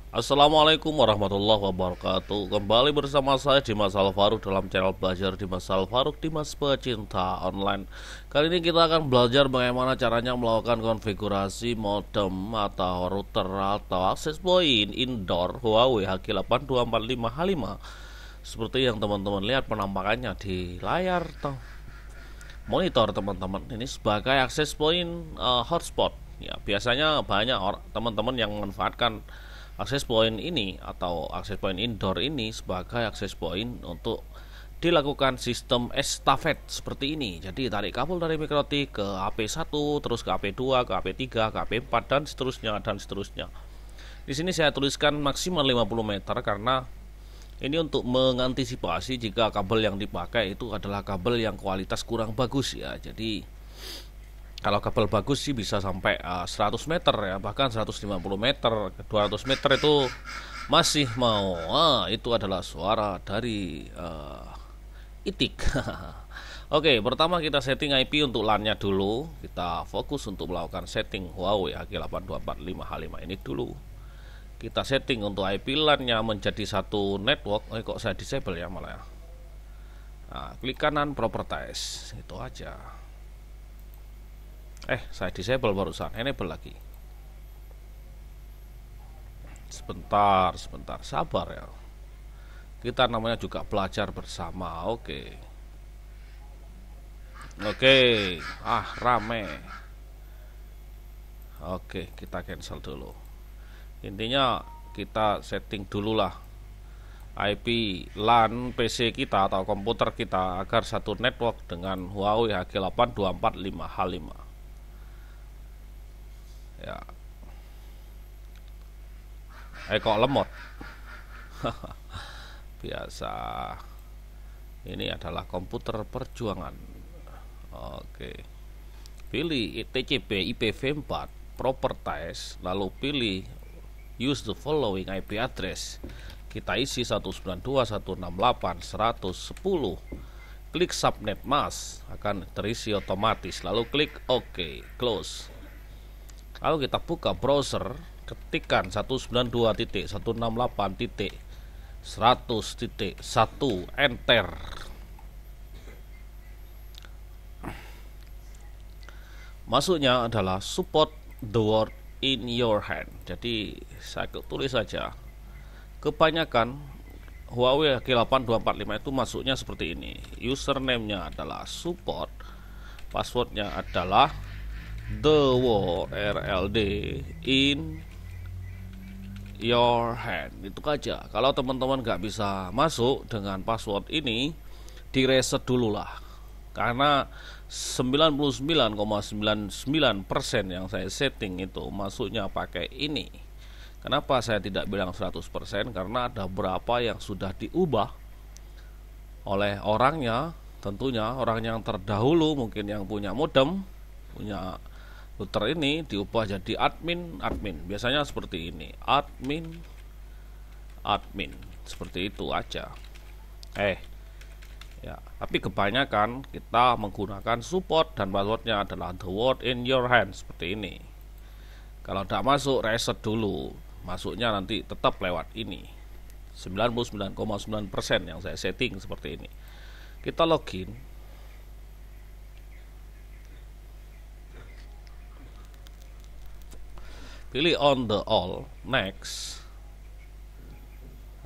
Assalamualaikum warahmatullahi wabarakatuh. Kembali bersama saya Dimas Alfaruk dalam channel belajar Dimas Alfaruk, Dimas Pecinta Online. Kali ini kita akan belajar bagaimana caranya melakukan konfigurasi modem atau router atau access point indoor Huawei H82455H5. Seperti yang teman-teman lihat penampakannya di layar monitor teman-teman. Ini sebagai access point hotspot. Ya, biasanya banyak teman-teman yang memanfaatkan akses point ini atau akses point indoor ini sebagai akses point untuk dilakukan sistem estafet seperti ini. Jadi tarik kabel dari mikrotik ke AP1, terus ke AP2, ke AP3, ke AP4 dan seterusnya dan seterusnya. Di sini saya tuliskan maksimal 50 meter karena ini untuk mengantisipasi jika kabel yang dipakai itu adalah kabel yang kualitas kurang bagus ya. Jadi kalau kabel bagus sih bisa sampai 100 meter ya, bahkan 150 meter, 200 meter itu masih mau. Itu adalah suara dari itik. Oke, pertama kita setting IP untuk LAN-nya dulu. Kita fokus untuk melakukan setting Huawei H8245H5 ini dulu. Kita setting untuk IP LAN-nya menjadi satu network. Kok saya disable ya malah ya. Nah, klik kanan properties, itu aja. Saya disable barusan, enable lagi. Sebentar, sabar ya. Kita namanya juga belajar bersama. Oke. Rame. Oke, kita cancel dulu. Intinya kita setting dulu lah IP LAN PC kita atau komputer kita agar satu network dengan Huawei H8245H5. Ya. Kok lemot. Biasa. Ini adalah komputer perjuangan. Oke. Pilih TCP IPv4 properties, lalu pilih use the following IP address. Kita isi 192.168.110. Klik subnet mask, akan terisi otomatis. Lalu klik OK, close. Lalu kita buka browser, ketikkan 192.168.100.1 enter. Masuknya adalah support the world in your hand. Jadi saya tulis saja. Kebanyakan Huawei H8245 itu masuknya seperti ini. Username-nya adalah support, passwordnya adalah the world RLD in your hand. Itu aja. Kalau teman-teman nggak bisa masuk dengan password ini, di reset dulu lah. Karena 99,99% yang saya setting itu masuknya pakai ini. Kenapa saya tidak bilang 100%? Karena ada beberapa yang sudah diubah oleh orangnya. Tentunya orang yang terdahulu, mungkin yang punya modem, punya router ini, diubah jadi admin. Biasanya seperti ini, admin seperti itu aja. Ya, tapi kebanyakan kita menggunakan support dan passwordnya adalah the word in your hand seperti ini. Kalau tidak masuk, reset dulu. Masuknya nanti tetap lewat ini. 99,9% yang saya setting seperti ini. Kita login. Pilih on the all, next.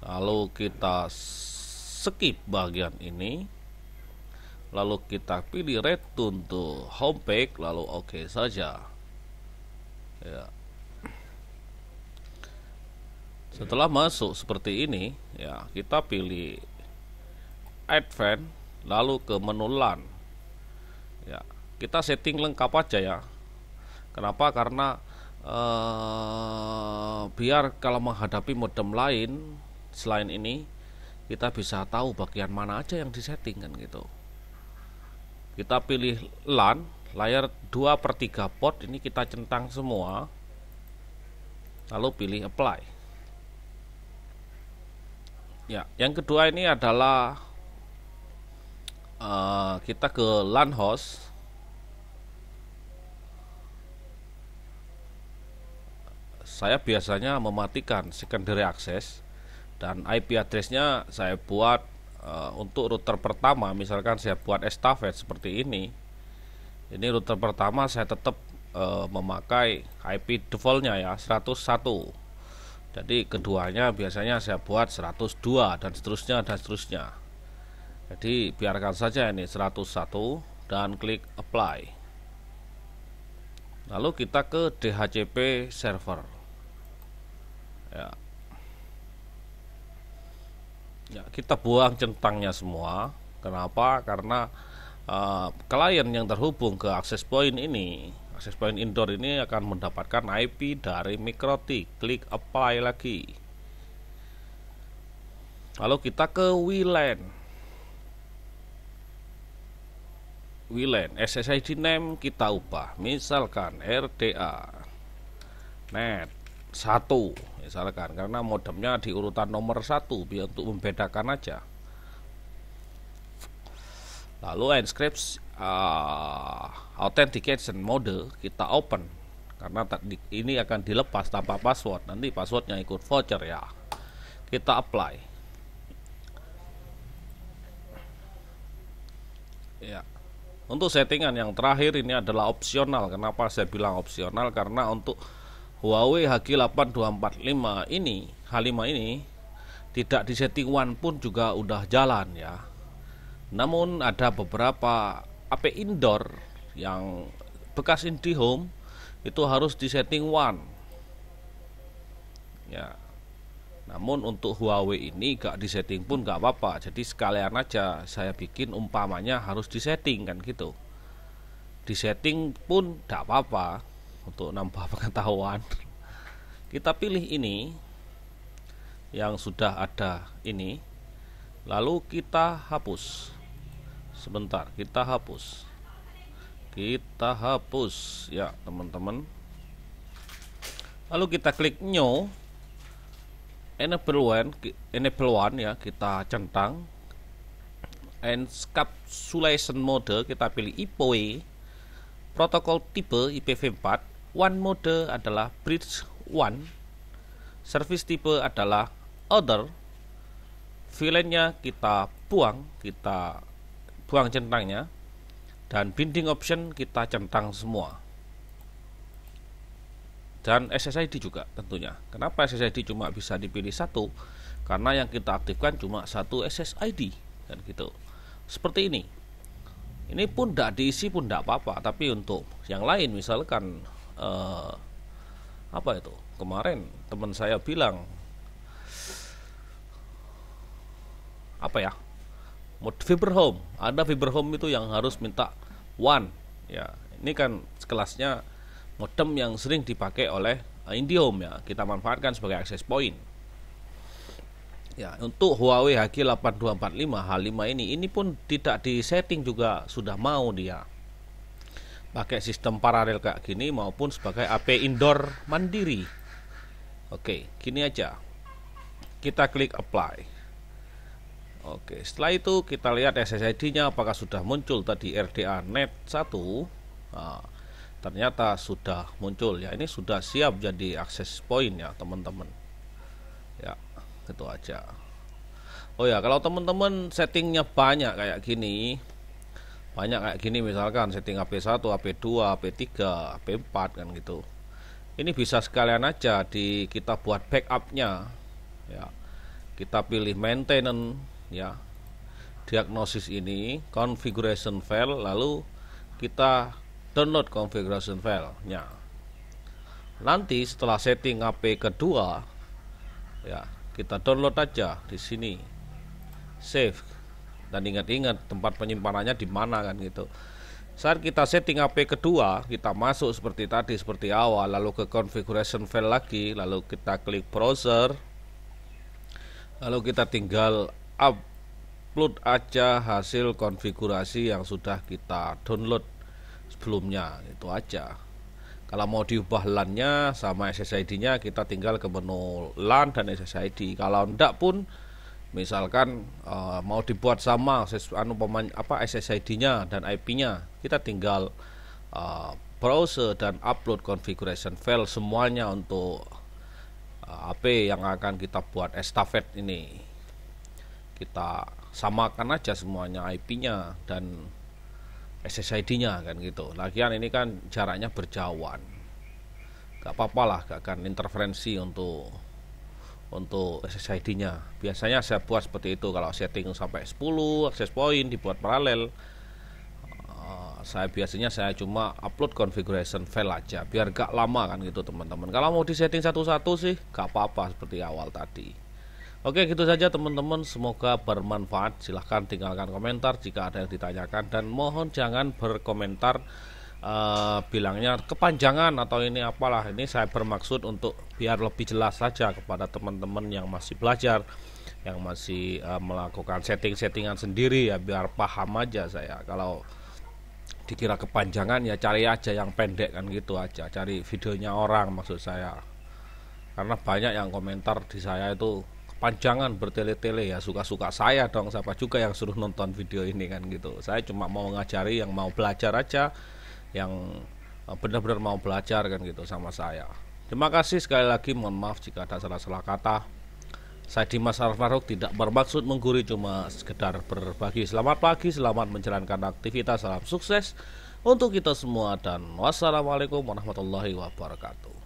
Lalu kita skip bagian ini. Lalu kita pilih return to homepage, lalu oke saja. Ya. Setelah masuk seperti ini, ya, kita pilih advance, lalu ke menu LAN. Ya, kita setting lengkap aja ya. Kenapa? Karena biar kalau menghadapi modem lain selain ini, kita bisa tahu bagian mana aja yang disetting kan gitu. Kita pilih LAN, layar 2/3 port ini kita centang semua. Lalu pilih apply. Ya, yang kedua ini adalah kita ke LAN host. saya biasanya mematikan secondary access, dan IP address-nya saya buat untuk router pertama. Misalkan saya buat estafet seperti ini router pertama saya tetap memakai IP defaultnya ya 101. Jadi keduanya biasanya saya buat 102 dan seterusnya dan seterusnya. Jadi biarkan saja ini 101 dan klik apply. Lalu kita ke DHCP server. Ya, kita buang centangnya semua. Kenapa? Karena klien yang terhubung ke access point indoor ini akan mendapatkan IP dari MikroTik. Klik apply lagi. Lalu kita ke WLAN. SSID name kita ubah, misalkan RDA net 1 misalkan, karena modemnya di urutan nomor 1 biar untuk membedakan aja. Lalu encrypt authentication mode kita open, karena ini akan dilepas tanpa password, nanti passwordnya ikut voucher ya. Kita apply ya. Untuk settingan yang terakhir ini adalah opsional. Kenapa saya bilang opsional? Karena untuk Huawei H8245 ini, H5 ini tidak di setting one pun juga udah jalan ya. Namun ada beberapa AP indoor yang bekas IndiHome itu harus di setting one ya. Namun untuk Huawei ini gak disetting pun gak apa-apa. Jadi sekalian aja saya bikin umpamanya harus disetting kan gitu. Disetting pun gak apa-apa untuk nambah pengetahuan. Kita pilih ini yang sudah ada ini, lalu kita hapus. Sebentar, kita hapus ya teman-teman. Lalu kita klik new, enable one ya, kita centang. Encapsulation mode kita pilih IPv4, protokol tipe IPv4, one mode adalah bridge one, service tipe adalah other, VLAN-nya kita buang centangnya, dan binding option kita centang semua. Dan SSID juga tentunya. Kenapa SSID cuma bisa dipilih satu? Karena yang kita aktifkan cuma satu SSID dan gitu. Seperti ini. Ini pun tidak diisi pun tidak apa-apa. Tapi untuk yang lain, misalkan apa itu? Kemarin teman saya bilang apa ya? Fiber home. Ada fiber home itu yang harus minta one. Ya, ini kan kelasnya modem yang sering dipakai oleh IndiHome ya, kita manfaatkan sebagai access point. Ya, untuk Huawei H8245 H5 ini pun tidak disetting juga sudah mau dia pakai sistem paralel kayak gini maupun sebagai AP indoor mandiri. Oke, gini aja. Kita klik apply. Oke, setelah itu kita lihat SSID-nya apakah sudah muncul tadi RDA net 1. Nah, ternyata sudah muncul ya. Ini sudah siap jadi access point ya teman-teman ya, itu aja. Oh ya, kalau teman-teman settingnya banyak kayak gini, misalkan setting AP1, AP2, AP3, AP4 kan gitu, ini bisa sekalian aja kita buat backupnya ya. Kita pilih maintenance ya, diagnosis ini, configuration file, lalu kita download configuration file-nya. Nanti setelah setting AP kedua, ya kita download aja di sini, save, dan ingat-ingat tempat penyimpanannya di mana kan gitu. Saat kita setting AP kedua, kita masuk seperti tadi, seperti awal, lalu ke configuration file lagi, lalu kita klik browser, lalu kita tinggal upload aja hasil konfigurasi yang sudah kita download sebelumnya, itu aja. Kalau mau diubah LAN-nya sama SSID-nya, kita tinggal ke menu LAN dan SSID. Kalau enggak pun misalkan mau dibuat sama SSID-nya dan IP-nya, kita tinggal browser dan upload configuration file semuanya untuk HP yang akan kita buat estafet ini. Kita samakan aja semuanya, IP-nya dan SSID-nya kan gitu. Lagian ini kan jaraknya berjauhan, gak apa-apa lah, gak akan interferensi untuk SSID-nya. Biasanya saya buat seperti itu. Kalau setting sampai 10 akses point dibuat paralel, saya cuma upload configuration file aja biar gak lama kan gitu teman-teman. Kalau mau disetting satu-satu sih gak apa-apa seperti awal tadi. Oke, gitu saja teman-teman, semoga bermanfaat. Silahkan tinggalkan komentar jika ada yang ditanyakan, dan mohon jangan berkomentar bilangnya kepanjangan atau ini apalah. Ini saya bermaksud untuk biar lebih jelas saja kepada teman-teman yang masih belajar, yang masih melakukan setting-settingan sendiri, ya biar paham aja saya. Kalau dikira kepanjangan ya cari aja yang pendek kan gitu aja, cari videonya orang maksud saya. Karena banyak yang komentar di saya itu kepanjangan bertele-tele, ya suka-suka saya dong, siapa juga yang suruh nonton video ini kan gitu. Saya cuma mau ngajari yang mau belajar aja, yang benar-benar mau belajar kan gitu sama saya. Terima kasih sekali lagi, mohon maaf jika ada salah-salah kata. Saya Dimas Al-Farouk tidak bermaksud menggurui, cuma sekedar berbagi. Selamat pagi, selamat menjalankan aktivitas, salam sukses untuk kita semua, dan wassalamualaikum warahmatullahi wabarakatuh.